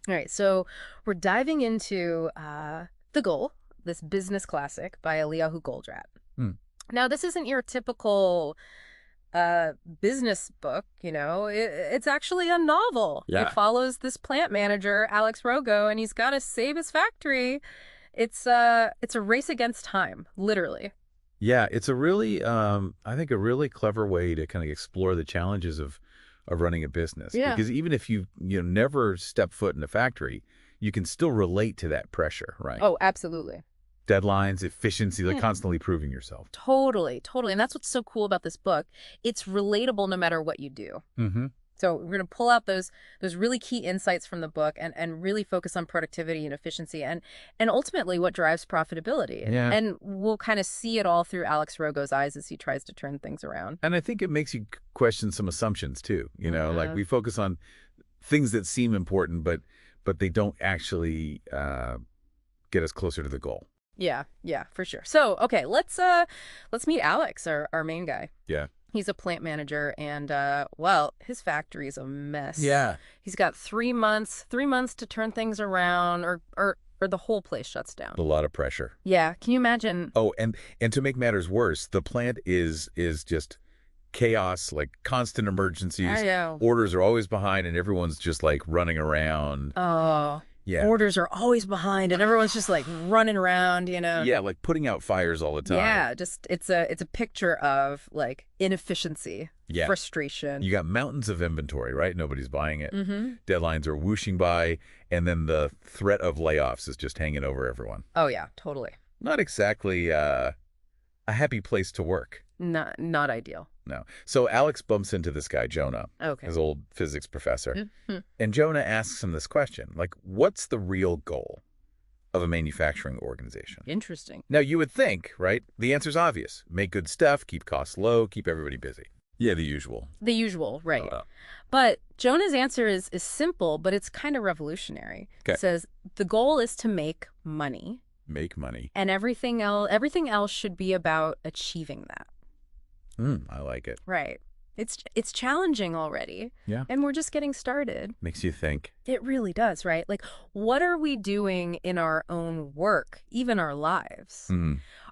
All right, so we're diving into The Goal, this business classic by Eliyahu Goldratt. Hmm. Now, this isn't your typical business book, it's actually a novel. It Yeah. follows this plant manager, Alex Rogo, and he's got to save his factory. It's a race against time, literally. Yeah, it's a really, I think, a really clever way to kind of explore the challenges of running a business. Yeah. Because even if you never step foot in a factory, you can still relate to that pressure, right? Oh, absolutely. Deadlines, efficiency, like Yeah. constantly proving yourself. Totally, totally. And that's what's so cool about this book. It's relatable no matter what you do. Mm-hmm. So we're going to pull out those really key insights from the book and really focus on productivity and efficiency and ultimately what drives profitability. Yeah. And we'll kind of see it all through Alex Rogo's eyes as he tries to turn things around. And I think it makes you question some assumptions too. Like we focus on things that seem important, but they don't actually get us closer to the goal. Yeah, for sure. So, okay, let's meet Alex, our main guy. Yeah. He's a plant manager, and well, his factory's a mess. Yeah. He's got 3 months to turn things around, or the whole place shuts down. A lot of pressure. Yeah, can you imagine? Oh, and to make matters worse, the plant is just chaos, like constant emergencies. I know. Orders are always behind, and everyone's just like running around. Oh, Yeah. orders are always behind, and everyone's just like running around, Yeah, like putting out fires all the time. Yeah, just it's a picture of like inefficiency, Yeah. frustration. You got mountains of inventory, right? Nobody's buying it. Mm-hmm. Deadlines are whooshing by, and then the threat of layoffs is just hanging over everyone. Oh yeah, totally. Not exactly a happy place to work. Not ideal. No. So Alex bumps into this guy, Jonah, Okay. his old physics professor. Mhm. And Jonah asks him this question, like, what's the real goal of a manufacturing organization? Interesting. Now, you would think, right, the answer's obvious. Make good stuff, keep costs low, keep everybody busy. Yeah, the usual. The usual, right. But Jonah's answer is simple, but it's kind of revolutionary. Okay. It says, the goal is to make money, Make money. and everything else should be about achieving that. I like it. Right. It's challenging already. Yeah. And we're just getting started. Makes you think. It really does, right? Like, what are we doing in our own work, even our lives?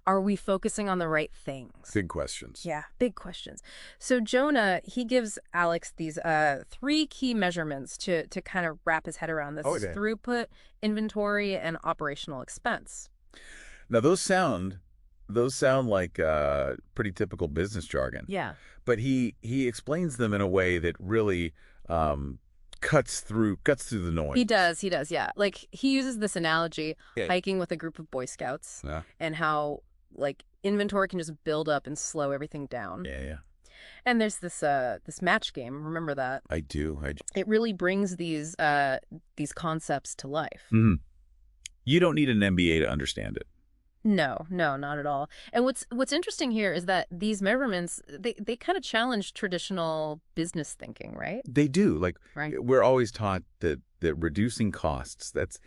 Are we focusing on the right things? Big questions. Yeah, big questions. So Jonah, he gives Alex these 3 key measurements to kind of wrap his head around this. Okay. Throughput, inventory, and operational expense. Now, those sound like pretty typical business jargon. Yeah. But he explains them in a way that really cuts through the noise. He does, yeah. Like, he uses this analogy, Yeah. hiking with a group of Boy Scouts, Yeah. and how, like, inventory can just build up and slow everything down. Yeah. And there's this match game. Remember that? I do. It really brings these concepts to life. You don't need an MBA to understand it. No, not at all. And what's interesting here is that these measurements, they kind of challenge traditional business thinking, right? They do. Like, Right. we're always taught that reducing costs, that's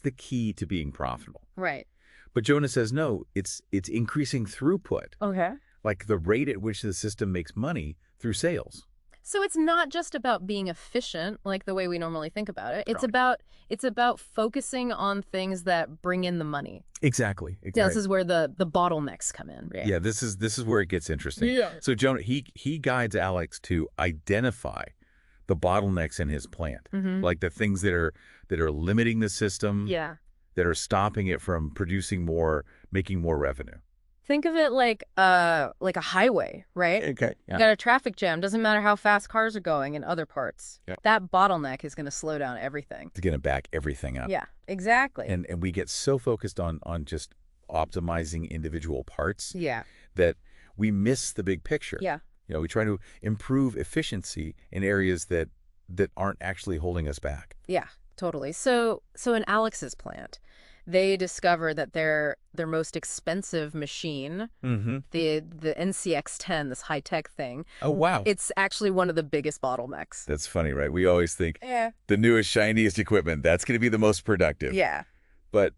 the key to being profitable. Right. But Jonah says, no, it's increasing throughput, Okay. like the rate at which the system makes money through sales. So it's not just about being efficient, like the way we normally think about it. It's Right. about focusing on things that bring in the money. Exactly. Yeah, this is where the bottlenecks come in. Right? Yeah, this is where it gets interesting. Yeah. So Jonah, he guides Alex to identify the bottlenecks in his plant, like the things that are limiting the system, Yeah. that are stopping it from producing more, making more revenue. Think of it like a highway, right? Okay. You got a traffic jam. Doesn't matter how fast cars are going in other parts. Yeah. That bottleneck is going to slow down everything. It's going to back everything up. Yeah, exactly. And we get so focused on just optimizing individual parts Yeah. that we miss the big picture. Yeah. We try to improve efficiency in areas that aren't actually holding us back. Yeah, totally. So in Alex's plant, they discover that their most expensive machine, the NCX-10, this high-tech thing, Oh, wow. it's actually one of the biggest bottlenecks. That's funny, right? We always think Yeah. the newest, shiniest equipment, that's going to be the most productive. Yeah. But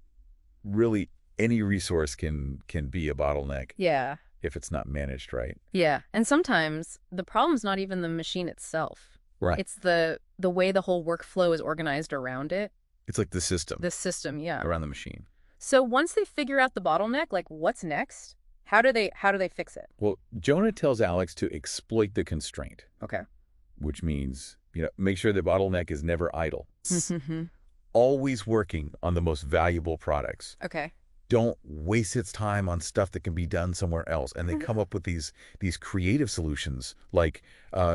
really, any resource can be a bottleneck Yeah. if it's not managed right. Yeah. And sometimes the problem's not even the machine itself. Right. It's the way the whole workflow is organized around it. It's like the system The system, yeah. around the machine. So once they figure out the bottleneck, like what's next? How do they fix it? Well, Jonah tells Alex to exploit the constraint, Okay. which means, make sure the bottleneck is never idle. Always working on the most valuable products. Okay. Don't waste its time on stuff that can be done somewhere else. And they come up with these creative solutions, like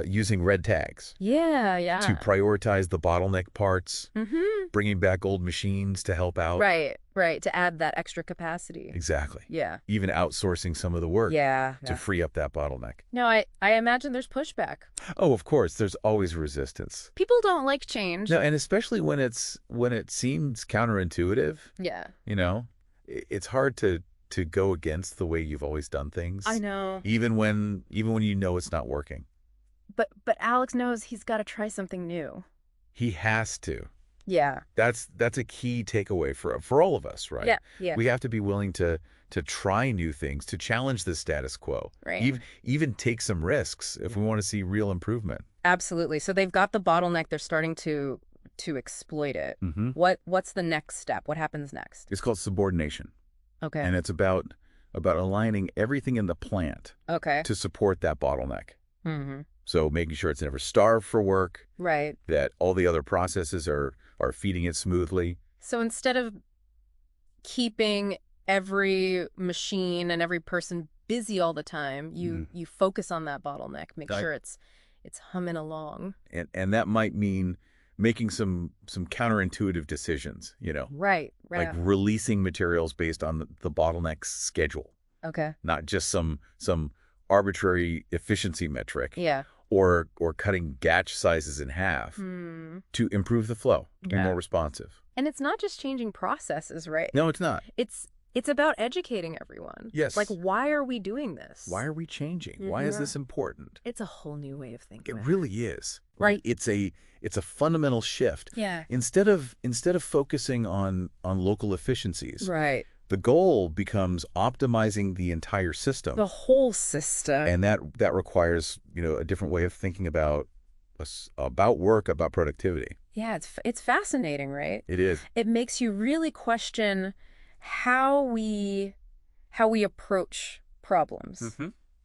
using red tags Yeah. to prioritize the bottleneck parts, bringing back old machines to help out. Right. To add that extra capacity. Exactly. Yeah. Even outsourcing some of the work to free up that bottleneck. No, I imagine there's pushback. Oh, of course. There's always resistance. People don't like change. No, and especially when it seems counterintuitive. Yeah. It's hard to go against the way you've always done things. I know. Even when you know it's not working. But Alex knows he's got to try something new. He has to. Yeah. That's a key takeaway for all of us, right? Yeah. We have to be willing to try new things, to challenge the status quo. Right. Even take some risks if we want to see real improvement. Absolutely. So they've got the bottleneck. They're starting to exploit it. What's the next step? What happens next? It's called subordination. Okay. And it's about aligning everything in the plant to support that bottleneck. So making sure it's never starved for work. Right. That all the other processes are feeding it smoothly. So instead of keeping every machine and every person busy all the time, you focus on that bottleneck. Make sure it's humming along. And that might mean making some counterintuitive decisions, Right. like releasing materials based on the bottleneck's schedule. Okay. Not just some arbitrary efficiency metric. Yeah. Or cutting batch sizes in half to improve the flow, be more responsive. And it's not just changing processes, right? No, it's not. It's about educating everyone. Yes. Like, why are we doing this? Why are we changing? Why is this important? It's a whole new way of thinking. It really is. Right. It's a fundamental shift. Yeah. Instead of focusing on local efficiencies. Right. The goal becomes optimizing the entire system. The whole system. And that requires, a different way of thinking about work, about productivity. Yeah, it's fascinating, right? It is. It makes you really question how we approach problems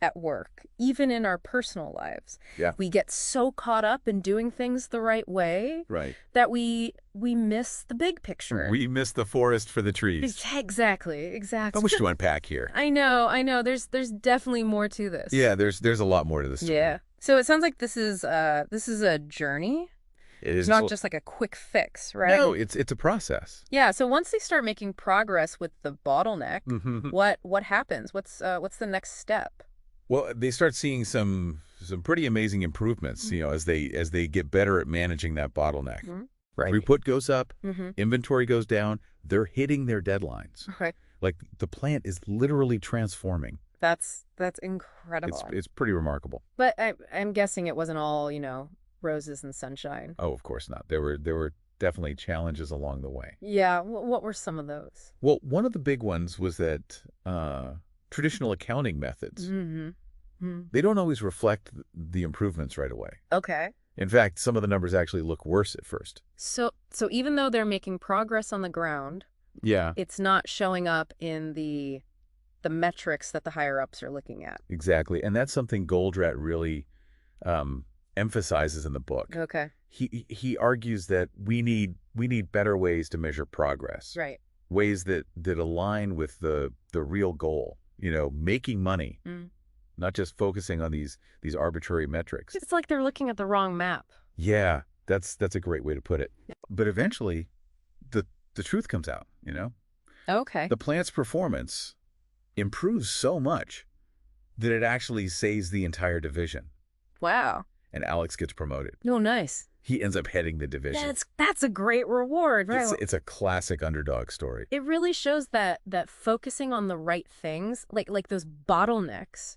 at work, even in our personal lives. Yeah. We get so caught up in doing things the right way that we miss the big picture. We miss the forest for the trees. Exactly. Not much to unpack here. I know. There's definitely more to this. Yeah, there's a lot more to this story. Yeah. So it sounds like this is a journey. It's not just like a quick fix, right? No, it's a process. Yeah. So once they start making progress with the bottleneck, what happens? What's the next step? Well, they start seeing some pretty amazing improvements, as they get better at managing that bottleneck. Right. Throughput goes up, inventory goes down. They're hitting their deadlines. Right. Like the plant is literally transforming. That's incredible. It's pretty remarkable. But I'm guessing it wasn't all, roses and sunshine. Oh, of course not. There were definitely challenges along the way. Yeah. What were some of those? Well, one of the big ones was that traditional accounting methods, they don't always reflect the improvements right away. Okay. In fact, some of the numbers actually look worse at first. So even though they're making progress on the ground, it's not showing up in the metrics that the higher-ups are looking at. Exactly. And that's something Goldratt really emphasizes in the book. Okay. He argues that we need better ways to measure progress. Right. Ways that align with the real goal, making money, not just focusing on these arbitrary metrics. It's like they're looking at the wrong map. Yeah, that's a great way to put it. But eventually, the truth comes out, Okay. The plant's performance improves so much that it actually saves the entire division. Wow. And Alex gets promoted. Oh, nice. He ends up heading the division. That's a great reward, right? It's a classic underdog story. It really shows that focusing on the right things, like those bottlenecks,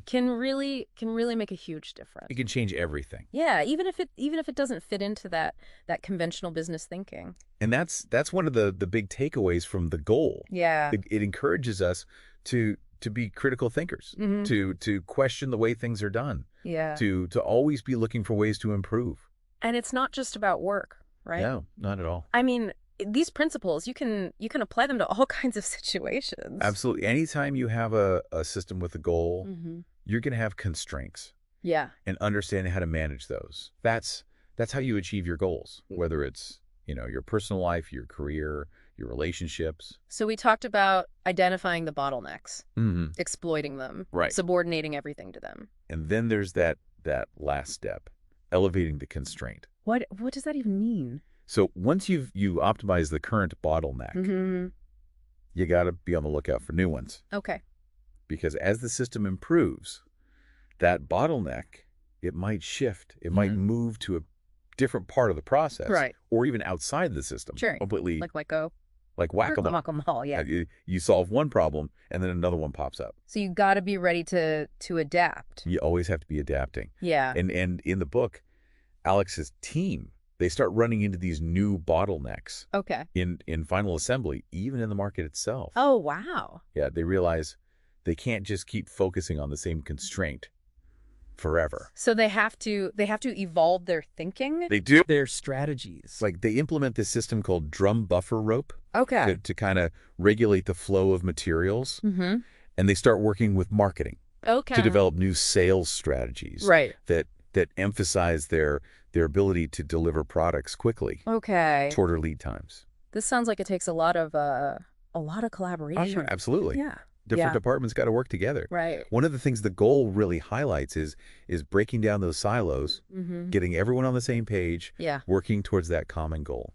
can really make a huge difference. It can change everything. Yeah, even if it doesn't fit into that conventional business thinking. And that's one of the big takeaways from the goal. Yeah. It encourages us to be critical thinkers, to question the way things are done. Yeah. To always be looking for ways to improve. And it's not just about work, right? No, not at all. I mean, these principles, you can apply them to all kinds of situations. Absolutely. Anytime you have a system with a goal, you're going to have constraints. Yeah. And understanding how to manage those. That's how you achieve your goals, whether it's, your personal life, your career, your relationships. So we talked about identifying the bottlenecks, exploiting them, right, subordinating everything to them. And then there's that last step, elevating the constraint. What does that even mean? So once you optimize the current bottleneck, you got to be on the lookout for new ones. Okay. Because as the system improves, that bottleneck, it might shift. It might move to a different part of the process. Right. Or even outside the system. Sure. Completely. Like let go. Like whack-a-mole. Whack-a-mole, yeah. You solve one problem, and then another one pops up. So you got to be ready to adapt. You always have to be adapting. Yeah. And in the book, Alex's team, they start running into these new bottlenecks. Okay. In final assembly, even in the market itself. Oh, wow. Yeah, they realize they can't just keep focusing on the same constraint forever. So they have to evolve their thinking? They do. Their strategies. Like they implement this system called drum buffer rope. Okay. To kind of regulate the flow of materials. And they start working with marketing. Okay. To develop new sales strategies. Right. That emphasize their ability to deliver products quickly. Okay. Shorter lead times. This sounds like it takes a lot of collaboration. Oh, absolutely. Yeah. Different departments got to work together. Right. One of the things the goal really highlights is breaking down those silos, getting everyone on the same page, working towards that common goal.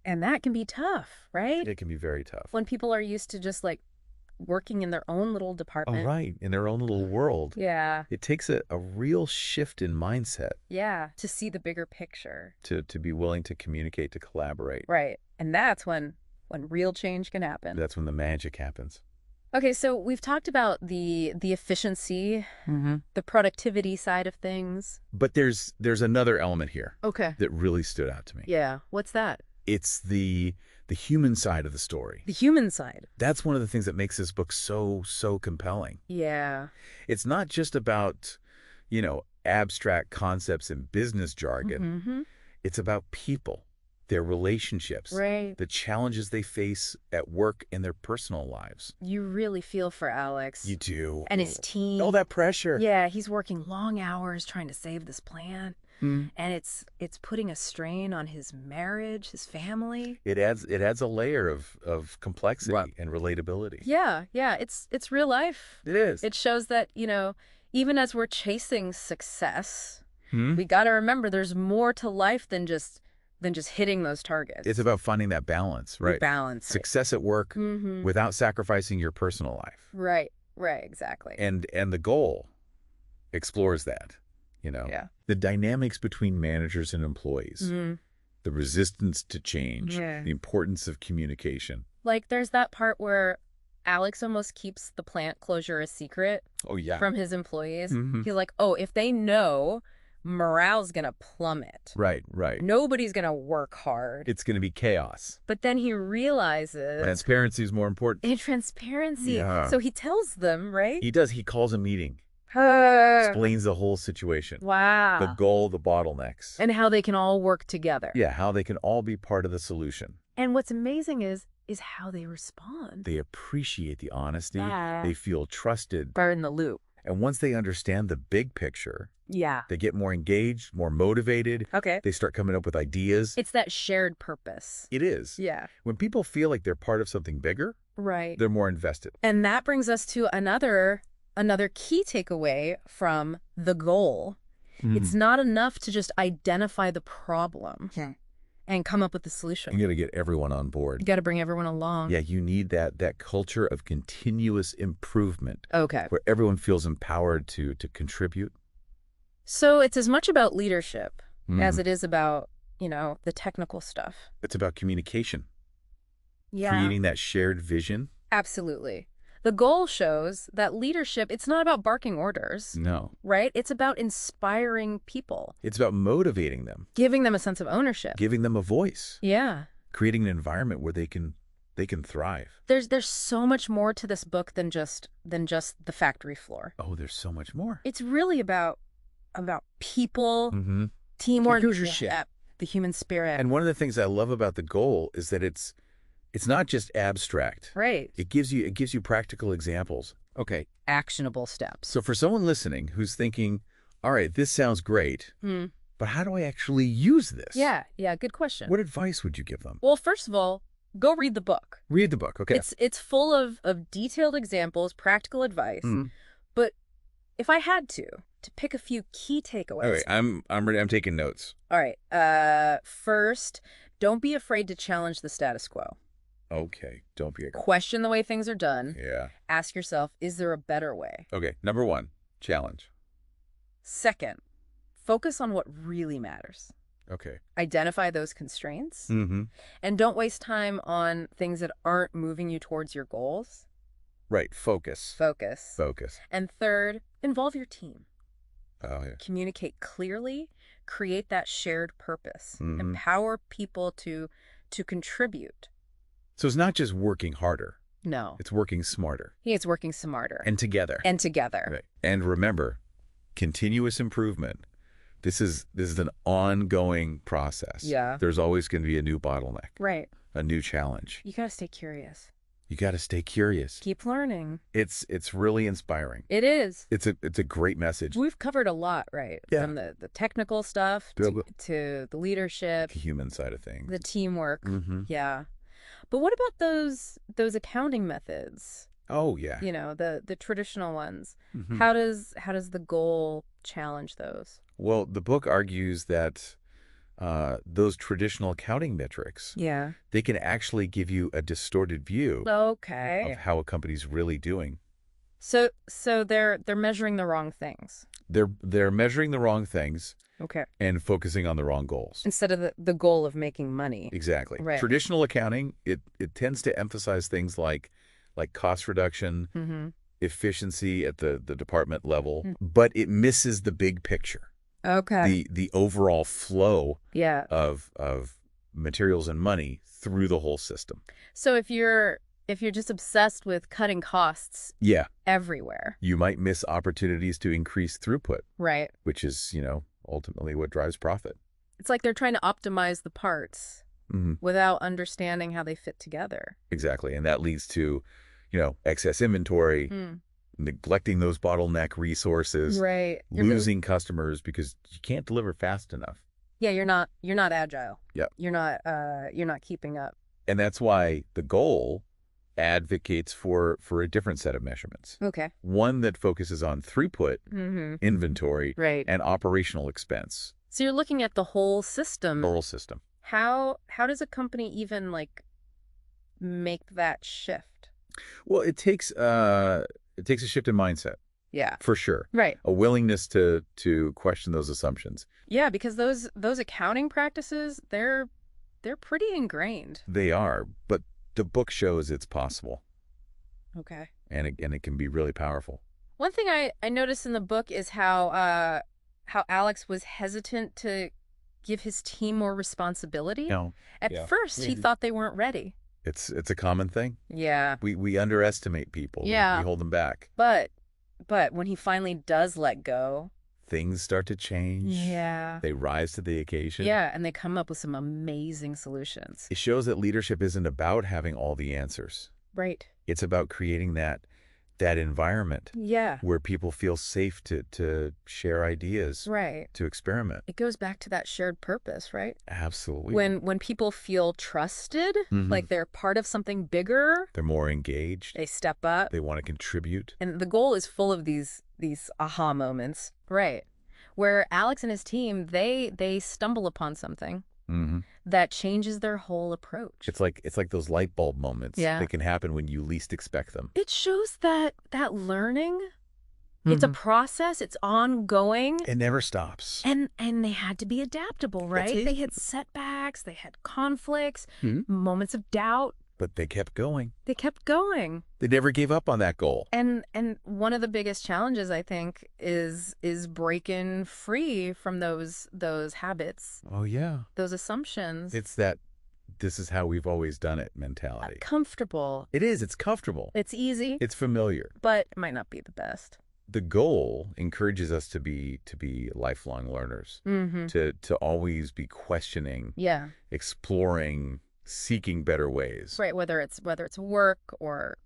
And that can be tough, right? It can be very tough. When people are used to just like working in their own little department. Oh, right. In their own little world. Yeah. It takes a real shift in mindset. Yeah. To see the bigger picture. To be willing to communicate, to collaborate. Right. And that's when real change can happen. That's when the magic happens. Okay, so we've talked about the efficiency, the productivity side of things. But there's another element here. Okay. That really stood out to me. Yeah. What's that? It's the human side of the story. The human side. That's one of the things that makes this book so compelling. Yeah. It's not just about, abstract concepts and business jargon. It's about people, their relationships, right, the challenges they face at work in their personal lives. You really feel for Alex. You do. And his team. All that pressure. Yeah, he's working long hours trying to save this plant. And it's putting a strain on his marriage, his family. It adds a layer of complexity and relatability. Yeah, it's real life. It is. It shows that, even as we're chasing success, we got to remember there's more to life than just hitting those targets. It's about finding that balance, right? Balance. Success at work without sacrificing your personal life. Right, exactly. And the goal explores that. The dynamics between managers and employees, the resistance to change, the importance of communication. Like there's that part where Alex almost keeps the plant closure a secret from his employees. He's like, if they know, morale's going to plummet. Right. Nobody's going to work hard. It's going to be chaos. But then he realizes transparency is more important. Transparency. Yeah. So he tells them, right? He does. He calls a meeting. Explains the whole situation. Wow. The goal, the bottlenecks. And how they can all work together. Yeah, how they can all be part of the solution. And what's amazing is how they respond. They appreciate the honesty. They feel trusted. They're in the loop. And once they understand the big picture, they get more engaged, more motivated. Okay. They start coming up with ideas. It's that shared purpose. It is. Yeah. When people feel like they're part of something bigger, right, they're more invested. And that brings us to another key takeaway from the goal. It's not enough to just identify the problem and come up with the solution. You got to get everyone on board. You got to bring everyone along. Yeah, you need that culture of continuous improvement. Okay. Where everyone feels empowered to contribute. So it's as much about leadership as it is about, the technical stuff. It's about communication. Yeah. Creating that shared vision. Absolutely. The goal shows that leadership, it's not about barking orders. No. Right? It's about inspiring people. It's about motivating them. Giving them a sense of ownership. Giving them a voice. Yeah. Creating an environment where they can thrive. There's so much more to this book than just the factory floor. Oh, there's so much more. It's really about people, teamwork, leadership. The human spirit. And one of the things I love about the goal is that it's not just abstract. Right. It gives you practical examples. Okay. Actionable steps. So for someone listening who's thinking, all right, this sounds great, but how do I actually use this? Yeah, good question. What advice would you give them? Well, first of all, go read the book. Read the book, okay. It's full of detailed examples, practical advice. But if I had to pick a few key takeaways. All right, I'm ready. I'm taking notes. All right. First, don't be afraid to challenge the status quo. Okay, don't be afraid. Question the way things are done. Yeah. Ask yourself, is there a better way? Okay, number 1, challenge. Second, focus on what really matters. Okay. Identify those constraints. And don't waste time on things that aren't moving you towards your goals. Right, focus. And third, involve your team. Oh, yeah. Communicate clearly, create that shared purpose, empower people to contribute. So it's not just working harder. No. It's working smarter. It's working smarter. And together. Right. And remember, continuous improvement. This is an ongoing process. Yeah. There's always going to be a new bottleneck. Right. A new challenge. You got to stay curious. You got to stay curious. Keep learning. It's really inspiring. It is. It's a great message. We've covered a lot, right? Yeah. From the technical stuff to the leadership, the human side of things, the teamwork. Yeah. But what about those accounting methods? Oh, yeah. You know, the traditional ones. How does the goal challenge those? Well, the book argues that those traditional accounting metrics, they can actually give you a distorted view of how a company's really doing. So they're measuring the wrong things. They're measuring the wrong things. Okay. And focusing on the wrong goals. Instead of the goal of making money. Exactly. Right. Traditional accounting, it tends to emphasize things like cost reduction, efficiency at the department level, but it misses the big picture. Okay. The overall flow of materials and money through the whole system. So if you're just obsessed with cutting costs everywhere, you might miss opportunities to increase throughput. Right. Which is, ultimately what drives profit. It's like they're trying to optimize the parts without understanding how they fit together. Exactly. And that leads to, excess inventory, neglecting those bottleneck resources, losing customers because you can't deliver fast enough. Yeah, you're not agile. Yep. You're not keeping up. And that's why the goal advocates for a different set of measurements. Okay. One that focuses on throughput, inventory, and operational expense. So you're looking at the whole system. The whole system. How does a company even make that shift? Well, it takes a shift in mindset. Yeah. For sure. Right. A willingness to question those assumptions. Yeah, because those accounting practices, they're pretty ingrained. They are, but the book shows it's possible. Okay. And it can be really powerful. One thing I noticed in the book is how Alex was hesitant to give his team more responsibility. No. At first, he thought they weren't ready. It's a common thing. Yeah. We underestimate people. Yeah. We hold them back. But when he finally does let go, things start to change. Yeah. They rise to the occasion. Yeah, and they come up with some amazing solutions. It shows that leadership isn't about having all the answers. Right. It's about creating that environment where people feel safe to share ideas, to experiment. It goes back to that shared purpose, right? Absolutely. When people feel trusted, like they're part of something bigger, they're more engaged. They step up. They want to contribute. And the goal is full of these aha moments, right? Where Alex and his team, they stumble upon something that changes their whole approach. It's like those light bulb moments that can happen when you least expect them. It shows that learning, it's a process, it's ongoing. It never stops. And they had to be adaptable, right? They had setbacks, they had conflicts, moments of doubt. But they kept going. They kept going. They never gave up on that goal. And one of the biggest challenges, I think, is breaking free from those habits. Oh, yeah. Those assumptions. It's that this is how we've always done it mentality. Comfortable. It is. It's comfortable. It's easy. It's familiar. But it might not be the best. the goal encourages us to be lifelong learners, to always be questioning, exploring, seeking better ways. Right, whether it's work or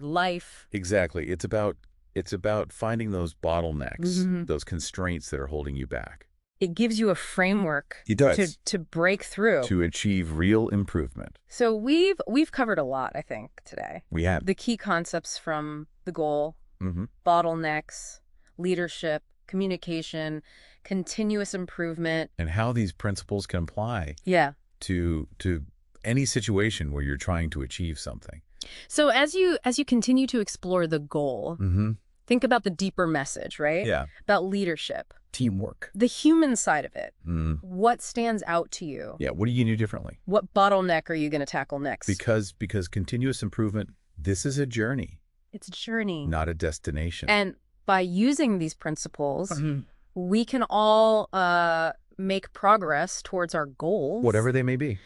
life. Exactly. It's about finding those bottlenecks, those constraints that are holding you back. It gives you a framework It does. to break through. To achieve real improvement. So we've covered a lot, I think, today. We have. The key concepts from the goal, bottlenecks, leadership, communication, continuous improvement. And how these principles can apply to any situation where you're trying to achieve something. So as you continue to explore the goal, think about the deeper message, right? Yeah. About leadership. Teamwork. The human side of it. What stands out to you? Yeah, what are you going to do differently? What bottleneck are you going to tackle next? Because continuous improvement, this is a journey. It's a journey. Not a destination. And by using these principles, we can all make progress towards our goals. Whatever they may be.